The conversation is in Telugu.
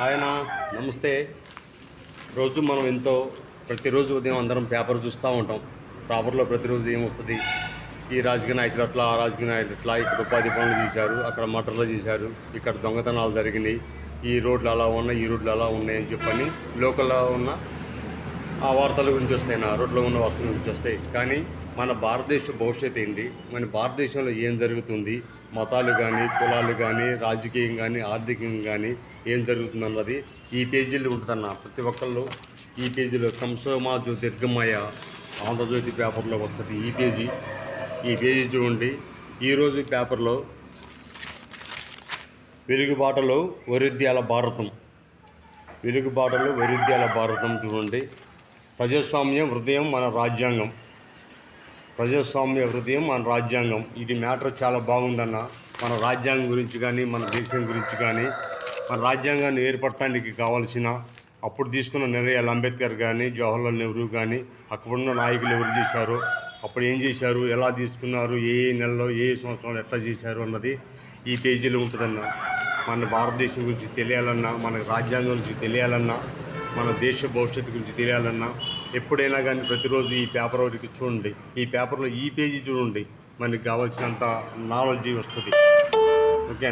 ఆయన నమస్తే. రోజు మనం ప్రతిరోజు ఉదయం అందరం పేపర్ చూస్తూ ఉంటాం. పేపర్లో ప్రతిరోజు ఏమొస్తుంది, ఈ రాజకీయ నాయకులు అట్లా, ఆ రాజకీయ నాయకులు ఇట్లా, ఇక్కడ ఉపాధి పనులు చేశారు, అక్కడ మటర్లు చేశారు, ఇక్కడ దొంగతనాలు జరిగినాయి, ఈ రోడ్లు అలా ఉన్నాయి, ఈ రోడ్లు అలా ఉన్నాయి అని చెప్పని లోకల్లో ఉన్న ఆ వార్తల గురించి వస్తాయి, నా రోడ్లో ఉన్న వార్తల గురించి వస్తాయి. కానీ మన భారతదేశ భవిష్యత్తు ఏంటి, మన భారతదేశంలో ఏం జరుగుతుంది, మతాలు కానీ, కులాలు కానీ, రాజకీయం కానీ, ఆర్థికంగా కానీ ఏం జరుగుతుందన్నది ఈ పేజీలో ఉంటుందన్న. ప్రతి ఒక్కళ్ళు ఈ పేజీలో కంసోమా జ్యోతిర్గమయ ఆంధ్రజ్యోతి పేపర్లో వస్తుంది ఈ పేజీ చూడండి. ఈరోజు పేపర్లో వెలుగుబాటలో వైరుధ్యాల భారతం చూడండి. ప్రజాస్వామ్య హృదయం మన రాజ్యాంగం. ఇది మ్యాటర్ చాలా బాగుందన్న. మన రాజ్యాంగం గురించి కానీ, మన దేశం గురించి కానీ, మన రాజ్యాంగాన్ని ఏర్పడటానికి కావాల్సిన అప్పుడు తీసుకున్న నిర్ణయాలు అంబేద్కర్ కానీ, జవహర్లాల్ నెహ్రూ కానీ, అక్కడున్న నాయకులు ఎవరు చేశారు, అప్పుడు ఏం చేశారు, ఎలా తీసుకున్నారు, ఏ నెలలో ఏ సంవత్సరంలో ఎట్లా చేశారు అన్నది ఈ పేజీలో ఉంటుందన్న. మన భారతదేశం గురించి తెలియాలన్నా, మన రాజ్యాంగం గురించి తెలియాలన్నా, మన దేశ భవిష్యత్తు గురించి తెలియాలన్నా ఎప్పుడైనా కానీ ప్రతిరోజు ఈ పేపర్ వరకు చూడండి. ఈ పేపర్లో ఈ పేజీ చూడండి, మనకి కావాల్సినంత నాలెడ్జ్ వస్తుంది. ఓకే.